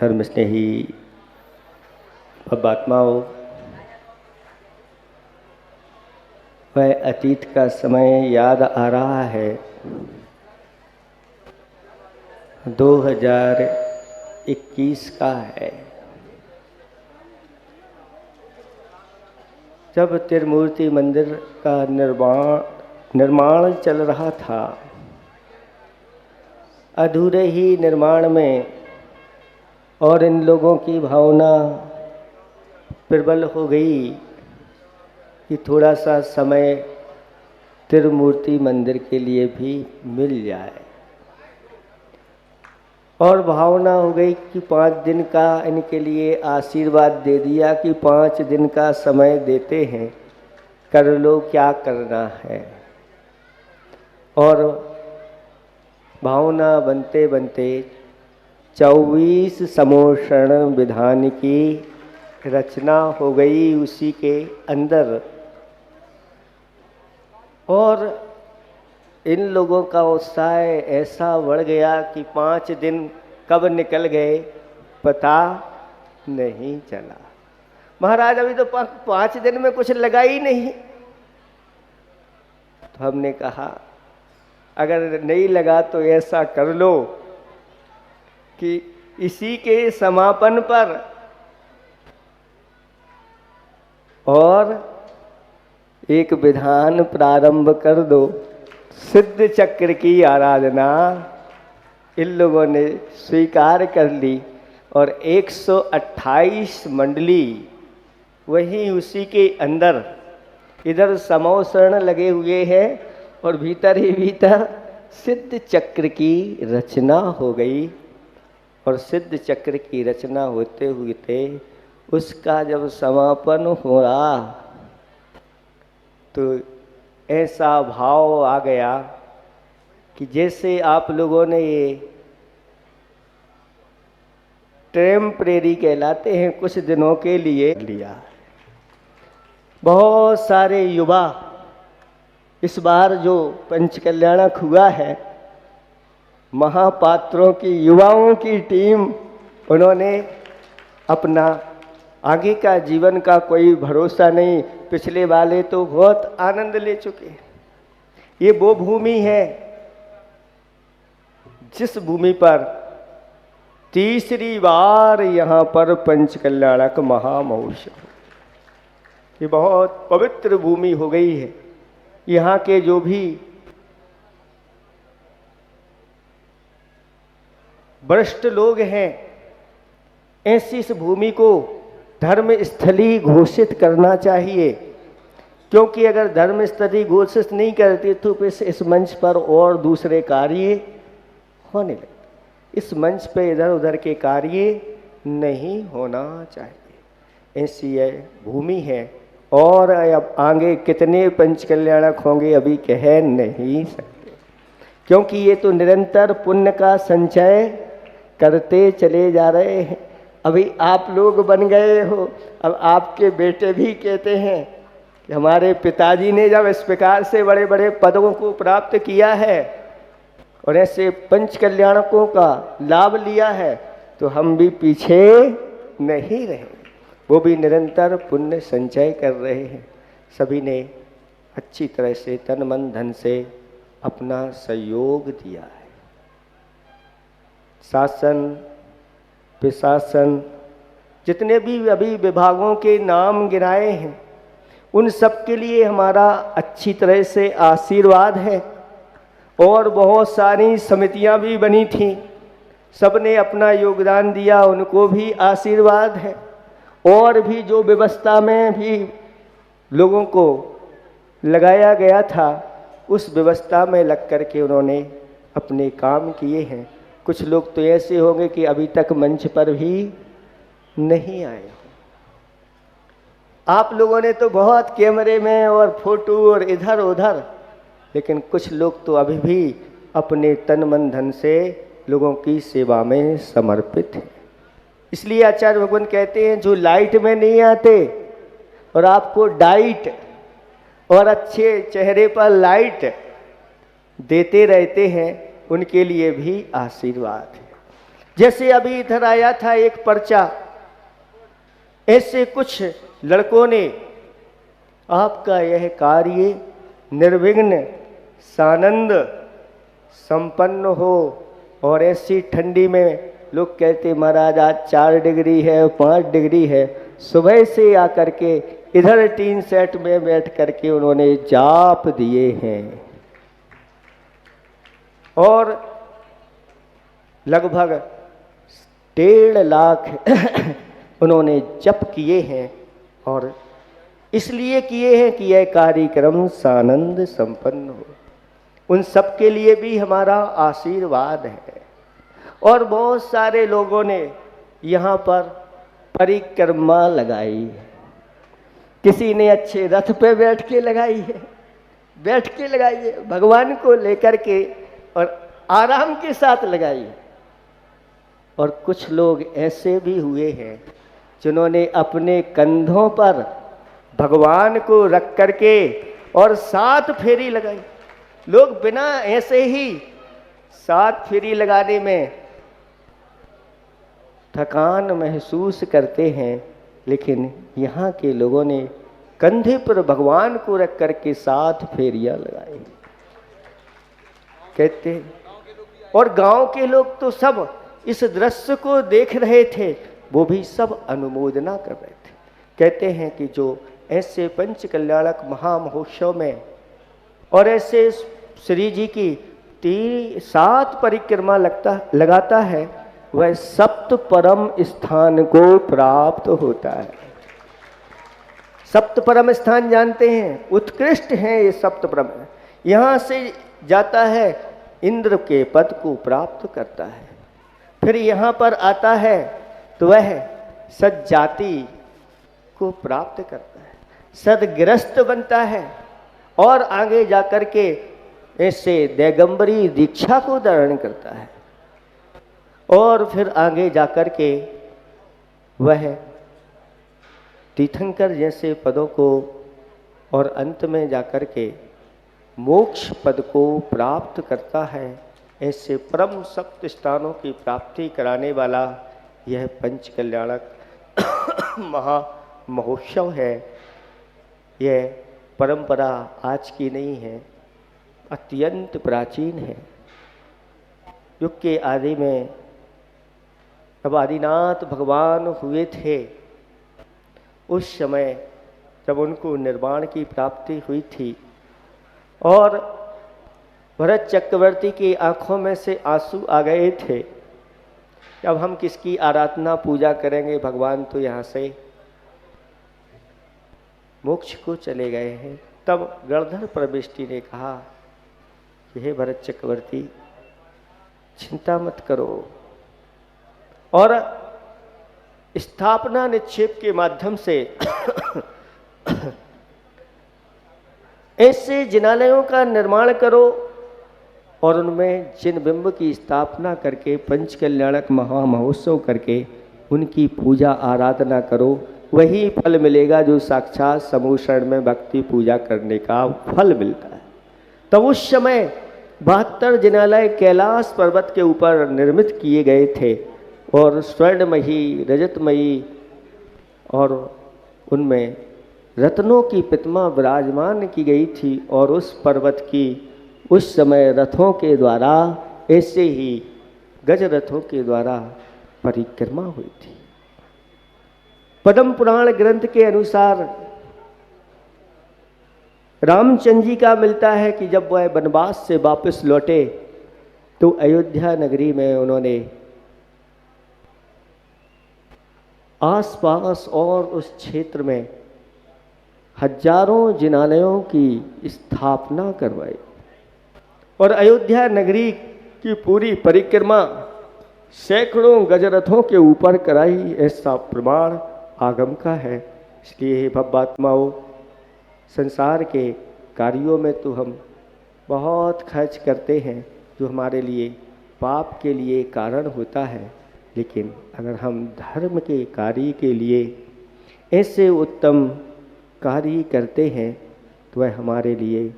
धर्म स्नेही बात्माओं, वह अतीत का समय याद आ रहा है। 2021 का है, जब त्रिमूर्ति मंदिर का निर्माण चल रहा था। अधूरे ही निर्माण में और इन लोगों की भावना प्रबल हो गई कि थोड़ा सा समय त्रिमूर्ति मंदिर के लिए भी मिल जाए, और भावना हो गई कि 5 दिन का इनके लिए आशीर्वाद दे दिया कि 5 दिन का समय देते हैं, कर लो क्या करना है। और भावना बनते बनते 24 समोषण विधान की रचना हो गई उसी के अंदर। और इन लोगों का उत्साह ऐसा बढ़ गया कि 5 दिन कब निकल गए पता नहीं चला। महाराज अभी तो 5 दिन में कुछ लगा ही नहीं। तो हमने कहा अगर नहीं लगा तो ऐसा कर लो कि इसी के समापन पर और एक विधान प्रारंभ कर दो। सिद्ध चक्र की आराधना इन लोगों ने स्वीकार कर ली और 128 मंडली वहीं उसी के अंदर, इधर समोषण लगे हुए हैं और भीतर ही भीतर सिद्ध चक्र की रचना हो गई। और सिद्ध चक्र की रचना होते हुए उसका जब समापन हो रहा तो ऐसा भाव आ गया कि जैसे आप लोगों ने ये टेम्परेरी कहलाते हैं कुछ दिनों के लिए लिया। बहुत सारे युवा इस बार जो पंचकल्याणक हुआ है, महापात्रों की युवाओं की टीम, उन्होंने अपना आगे का जीवन का कोई भरोसा नहीं। पिछले वाले तो बहुत आनंद ले चुके। ये वो भूमि है जिस भूमि पर तीसरी बार यहाँ पर पंचकल्याणक महामहोत्सव, ये बहुत पवित्र भूमि हो गई है। यहाँ के जो भी वरिष्ठ लोग हैं, ऐसी इस भूमि को धर्म स्थली घोषित करना चाहिए, क्योंकि अगर धर्म स्थली घोषित नहीं करते तो फिर इस मंच पर और दूसरे कार्य होने लगते। इस मंच पे इधर उधर के कार्य नहीं होना चाहिए। ऐसी यह भूमि है। और अब आगे कितने पंचकल्याणक होंगे अभी कह नहीं सकते, क्योंकि ये तो निरंतर पुण्य का संचय करते चले जा रहे हैं। अभी आप लोग बन गए हो, अब आपके बेटे भी कहते हैं कि हमारे पिताजी ने जब इस प्रकार से बड़े बड़े पदों को प्राप्त किया है और ऐसे पंचकल्याणकों का लाभ लिया है, तो हम भी पीछे नहीं रहे। वो भी निरंतर पुण्य संचय कर रहे हैं। सभी ने अच्छी तरह से तन मन धन से अपना सहयोग दिया है। शासन प्रशासन जितने भी अभी विभागों के नाम गिनाए हैं, उन सब के लिए हमारा अच्छी तरह से आशीर्वाद है। और बहुत सारी समितियां भी बनी थीं, सबने अपना योगदान दिया, उनको भी आशीर्वाद है। और भी जो व्यवस्था में भी लोगों को लगाया गया था, उस व्यवस्था में लग कर के उन्होंने अपने काम किए हैं। कुछ लोग तो ऐसे होंगे कि अभी तक मंच पर भी नहीं आए हो। आप लोगों ने तो बहुत कैमरे में और फोटो और इधर उधर, लेकिन कुछ लोग तो अभी भी अपने तन मन धन से लोगों की सेवा में समर्पित हैं। इसलिए आचार्य भगवान कहते हैं जो लाइट में नहीं आते और आपको डाइट और अच्छे चेहरे पर लाइट देते रहते हैं, उनके लिए भी आशीर्वाद है। जैसे अभी इधर आया था एक पर्चा, ऐसे कुछ लड़कों ने आपका यह कार्य निर्विघ्न सानंद संपन्न हो, और ऐसी ठंडी में लोग कहते महाराज आज 4 डिग्री है 5 डिग्री है, सुबह से आकर के इधर टीन सेट में बैठ करके उन्होंने जाप दिए हैं और लगभग 1.5 लाख उन्होंने जप किए हैं, और इसलिए किए हैं कि यह कार्यक्रम सानंद संपन्न हो। उन सब के लिए भी हमारा आशीर्वाद है। और बहुत सारे लोगों ने यहाँ पर परिक्रमा लगाई है, किसी ने अच्छे रथ पे बैठ के लगाई है, भगवान को लेकर के और आराम के साथ लगाई है। और कुछ लोग ऐसे भी हुए हैं जिन्होंने अपने कंधों पर भगवान को रख करके और 7 फेरी लगाई। लोग बिना ऐसे ही 7 फेरी लगाने में थकान महसूस करते हैं, लेकिन यहाँ के लोगों ने कंधे पर भगवान को रख करके 7 फेरियां लगाई कहते। और गांव के लोग तो सब इस दृश्य को देख रहे थे, वो भी सब अनुमोदना कर रहे थे। कहते हैं कि जो ऐसे पंच कल्याणक महामहोत्सव में और ऐसे श्री जी की 7 परिक्रमा लगाता है, वह सप्त परम स्थान को प्राप्त होता है। सप्त परम स्थान जानते हैं, उत्कृष्ट हैं ये सप्त परम। यहाँ से जाता है इंद्र के पद को प्राप्त करता है, फिर यहाँ पर आता है तो वह सज्जाति को प्राप्त करता है, सदग्रस्त बनता है, और आगे जाकर के ऐसे दैगंबरी दीक्षा को धारण करता है, और फिर आगे जाकर के वह तीर्थंकर जैसे पदों को, और अंत में जाकर के मोक्ष पद को प्राप्त करता है। ऐसे परम सप्त स्थानों की प्राप्ति कराने वाला यह पंच कल्याणक महा महोत्सव है। यह परंपरा आज की नहीं है, अत्यंत प्राचीन है। युग के आदि में जब आदिनाथ भगवान हुए थे, उस समय जब उनको निर्वाण की प्राप्ति हुई थी और भरत चक्रवर्ती की आंखों में से आंसू आ गए थे, अब हम किसकी आराधना पूजा करेंगे, भगवान तो यहाँ से मोक्ष को चले गए हैं। तब गणधर परमेष्टि ने कहा कि हे भरत चक्रवर्ती चिंता मत करो, और स्थापना निक्षेप के माध्यम से ऐसे जिनालयों का निर्माण करो और उनमें जिन बिंब की स्थापना करके पंच कल्याणक महामहोत्सव करके उनकी पूजा आराधना करो, वही फल मिलेगा जो साक्षात समूह शरण में भक्ति पूजा करने का फल मिलता है। तब उस समय 72 जिनालय कैलाश पर्वत के ऊपर निर्मित किए गए थे, और स्वर्णमयी रजतमयी और उनमें रत्नों की प्रतिमा विराजमान की गई थी। और उस पर्वत की उस समय रथों के द्वारा, ऐसे ही गज रथों के द्वारा परिक्रमा हुई थी। पद्म पुराण ग्रंथ के अनुसार रामचंद्र जी का मिलता है कि जब वह वनवास से वापस लौटे तो अयोध्या नगरी में उन्होंने आसपास और उस क्षेत्र में हजारों जिनालयों की स्थापना करवाई, और अयोध्या नगरी की पूरी परिक्रमा सैकड़ों गजरथों के ऊपर कराई। ऐसा प्रमाण आगम का है। इसलिए भव्यात्माओं, संसार के कार्यों में तो हम बहुत खर्च करते हैं जो हमारे लिए पाप के लिए कारण होता है, लेकिन अगर हम धर्म के कार्य के लिए ऐसे उत्तम कार्य करते हैं तो वह हमारे लिए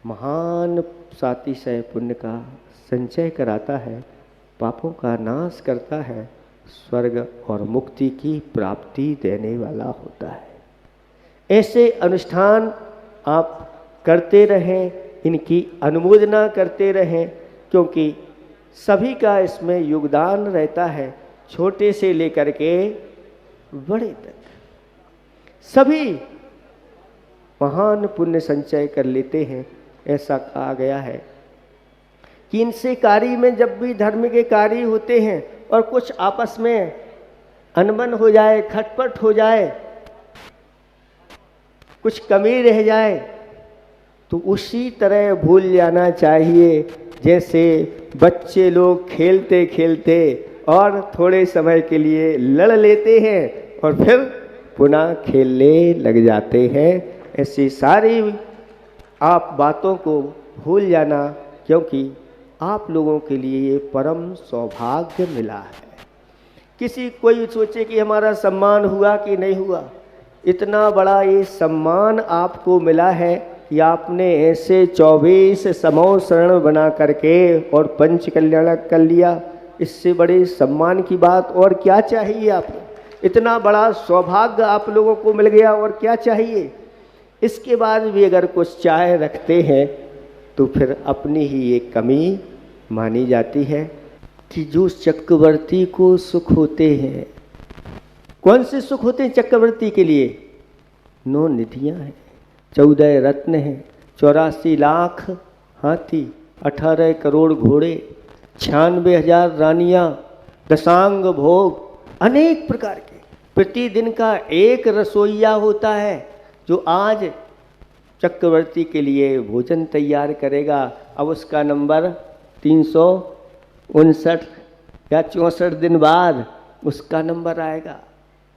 महान सातिशय पुण्य का संचय कराता है। पापों का नाश करता है, स्वर्ग और मुक्ति की प्राप्ति देने वाला होता है। ऐसे अनुष्ठान आप करते रहें, इनकी अनुमोदना करते रहें, क्योंकि सभी का इसमें योगदान रहता है, छोटे से लेकर के बड़े तक सभी महान पुण्य संचय कर लेते हैं। ऐसा कहा गया है कि इनसे कार्य में जब भी धर्म के कार्य होते हैं और कुछ आपस में अनबन हो जाए, खटपट हो जाए, कुछ कमी रह जाए, तो उसी तरह भूल जाना चाहिए जैसे बच्चे लोग खेलते खेलते और थोड़े समय के लिए लड़ लेते हैं और फिर पुनः खेलने लग जाते हैं। ऐसी सारी आप बातों को भूल जाना, क्योंकि आप लोगों के लिए ये परम सौभाग्य मिला है। किसी कोई सोचे कि हमारा सम्मान हुआ कि नहीं हुआ, इतना बड़ा ये सम्मान आपको मिला है कि आपने ऐसे 24 समो शरण बना करके और पंच कल्याणक कर लिया। इससे बड़े सम्मान की बात और क्या चाहिए आपको? इतना बड़ा सौभाग्य आप लोगों को मिल गया, और क्या चाहिए? इसके बाद भी अगर कुछ चाह रखते हैं तो फिर अपनी ही एक कमी मानी जाती है कि जो चक्रवर्ती को सुख होते हैं, कौन से सुख होते हैं चक्रवर्ती के लिए? 9 निधियां हैं, 14 रत्न हैं, 84 लाख हाथी, 18 करोड़ घोड़े, 96,000 रानियां, दशांग भोग, अनेक प्रकार के। प्रतिदिन का एक रसोइया होता है जो आज चक्रवर्ती के लिए भोजन तैयार करेगा। अब उसका नंबर 359 या 64 दिन बाद उसका नंबर आएगा।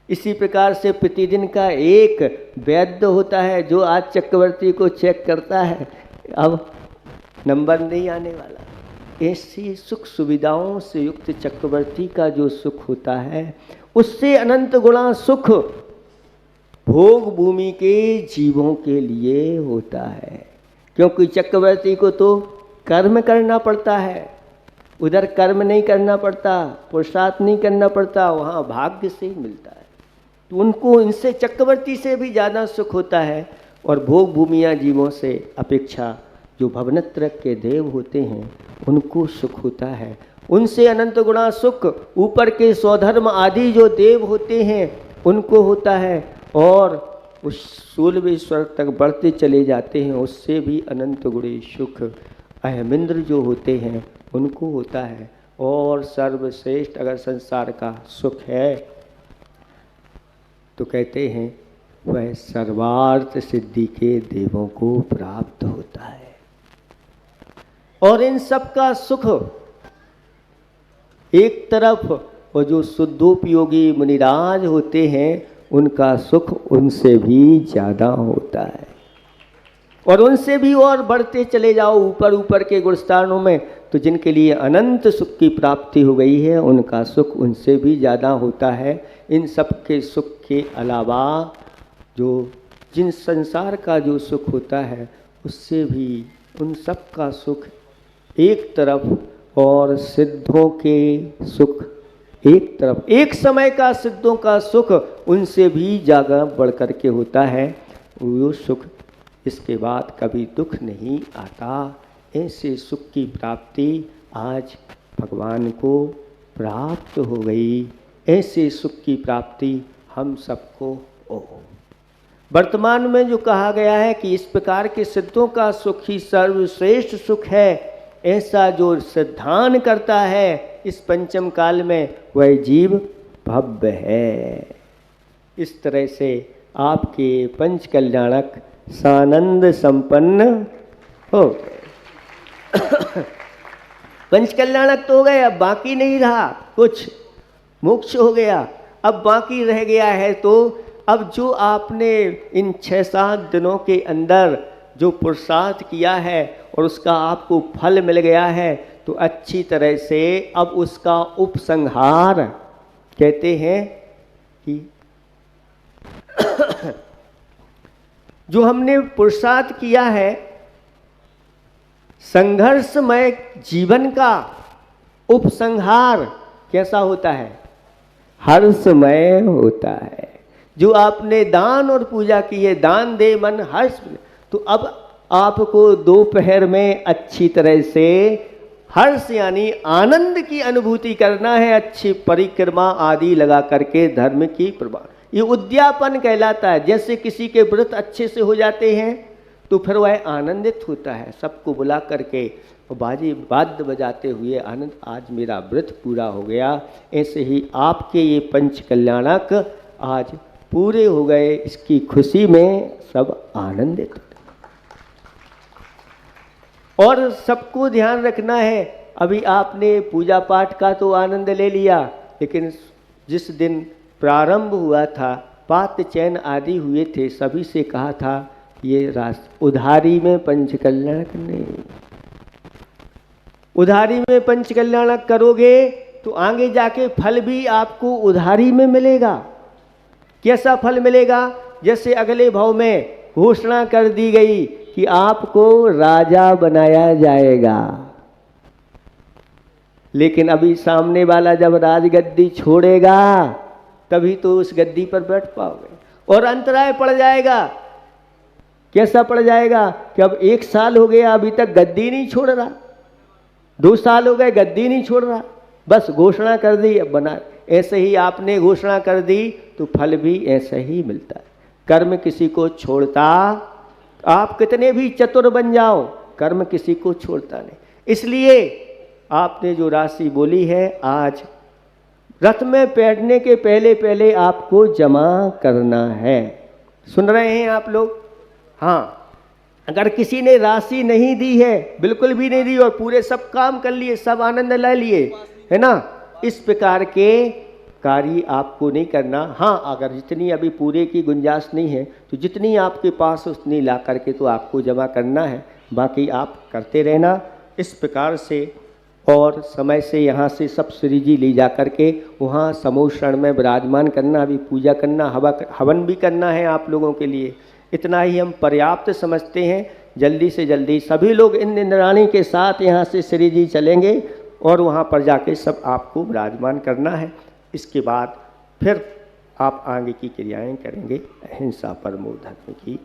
इसी प्रकार से प्रतिदिन का एक वैद्य होता है जो आज चक्रवर्ती को चेक करता है, अब नंबर नहीं आने वाला। ऐसी सुख सुविधाओं से युक्त चक्रवर्ती का जो सुख होता है, उससे अनंत गुणा सुख भोग भूमि के जीवों के लिए होता है। क्योंकि चक्रवर्ती को तो कर्म करना पड़ता है, उधर कर्म नहीं करना पड़ता, पुरुषार्थ नहीं करना पड़ता, वहाँ भाग्य से ही मिलता है। तो उनको इनसे चक्रवर्ती से भी ज़्यादा सुख होता है। और भोग भूमियाँ जीवों से अपेक्षा जो भवनत्र के देव होते हैं उनको सुख होता है, उनसे अनंत गुणा सुख ऊपर के स्वधर्म आदि जो देव होते हैं उनको होता है। और उस 16वें स्वर्ग तक बढ़ते चले जाते हैं, उससे भी अनंत गुणे सुख अहमिंद्र जो होते हैं उनको होता है। और सर्वश्रेष्ठ अगर संसार का सुख है तो कहते हैं वह सर्वार्थ सिद्धि के देवों को प्राप्त होता है। और इन सब का सुख एक तरफ, और जो शुद्धोपयोगी मुनिराज होते हैं उनका सुख उनसे भी ज़्यादा होता है। और उनसे भी और बढ़ते चले जाओ ऊपर ऊपर के गुणस्थानों में, तो जिनके लिए अनंत सुख की प्राप्ति हो गई है उनका सुख उनसे भी ज़्यादा होता है। इन सब के सुख के अलावा जो जिन संसार का जो सुख होता है उससे भी उन सब का सुख एक तरफ, और सिद्धों के सुख एक तरफ। एक समय का सिद्धों का सुख उनसे भी ज़्यादा बढ़ कर के होता है। वो सुख इसके बाद कभी दुख नहीं आता। ऐसे सुख की प्राप्ति आज भगवान को प्राप्त हो गई। ऐसे सुख की प्राप्ति हम सबको हो। वर्तमान में जो कहा गया है कि इस प्रकार के सिद्धों का सुख ही सर्वश्रेष्ठ सुख है, ऐसा जो सिद्धांत करता है इस पंचम काल में वह जीव भव्य है। इस तरह से आपके पंच कल्याणक सानंद संपन्न हो गए। पंच कल्याणक तो हो गए, अब बाकी नहीं रहा कुछ, मोक्ष हो गया। अब बाकी रह गया है तो अब जो आपने इन 6-7 दिनों के अंदर जो पुरुषार्थ किया है और उसका आपको फल मिल गया है, तो अच्छी तरह से अब उसका उपसंहार कहते हैं कि जो हमने पुरुषार्थ किया है संघर्षमय जीवन का, उपसंहार कैसा होता है? हर्षमय होता है। जो आपने दान और पूजा की है, दान दे मन हर्ष। तो अब आपको दोपहर में अच्छी तरह से हर्ष यानी आनंद की अनुभूति करना है, अच्छी परिक्रमा आदि लगा करके धर्म की प्रभाव। ये उद्यापन कहलाता है। जैसे किसी के व्रत अच्छे से हो जाते हैं तो फिर वह आनंदित होता है, सबको बुला करके बाजी वाद्य बजाते हुए आनंद, आज मेरा व्रत पूरा हो गया। ऐसे ही आपके ये पंच कल्याणक आज पूरे हो गए, इसकी खुशी में सब आनंदित। और सबको ध्यान रखना है, अभी आपने पूजा पाठ का तो आनंद ले लिया, लेकिन जिस दिन प्रारंभ हुआ था, पात चैन आदि हुए थे, सभी से कहा था ये उधारी में पंच कल्याणक नहीं। उधारी में पंच कल्याणक करोगे तो आगे जाके फल भी आपको उधारी में मिलेगा। कैसा फल मिलेगा? जैसे अगले भाव में घोषणा कर दी गई कि आपको राजा बनाया जाएगा, लेकिन अभी सामने वाला जब राजगद्दी छोड़ेगा तभी तो उस गद्दी पर बैठ पाओगे, और अंतराय पड़ जाएगा। कैसा पड़ जाएगा कि अब 1 साल हो गया अभी तक गद्दी नहीं छोड़ रहा, 2 साल हो गए गद्दी नहीं छोड़ रहा, बस घोषणा कर दी अब बना। ऐसे ही आपने घोषणा कर दी तो फल भी ऐसा ही मिलता है। कर्म किसी को छोड़ता, आप कितने भी चतुर बन जाओ, कर्म किसी को छोड़ता नहीं। इसलिए आपने जो राशि बोली है, आज रथ में बैठने के पहले पहले आपको जमा करना है। सुन रहे हैं आप लोग? हाँ, अगर किसी ने राशि नहीं दी है, बिल्कुल भी नहीं दी, और पूरे सब काम कर लिए, सब आनंद ले लिए, है ना, इस प्रकार के कार्य आपको नहीं करना। हाँ, अगर जितनी अभी पूरे की गुंजाइश नहीं है तो जितनी आपके पास उतनी ला करके तो आपको जमा करना है, बाकी आप करते रहना इस प्रकार से। और समय से यहाँ से सब श्री जी ले जा करके वहाँ समोषण में विराजमान करना, अभी पूजा करना, हवन भी करना है आप लोगों के लिए। इतना ही हम पर्याप्त समझते हैं। जल्दी से जल्दी सभी लोग इन इंद्राणी के साथ यहाँ से श्री जी चलेंगे और वहाँ पर जाके सब आपको विराजमान करना है। इसके बाद फिर आप आगे की क्रियाएं करेंगे। अहिंसा परमो धर्म की।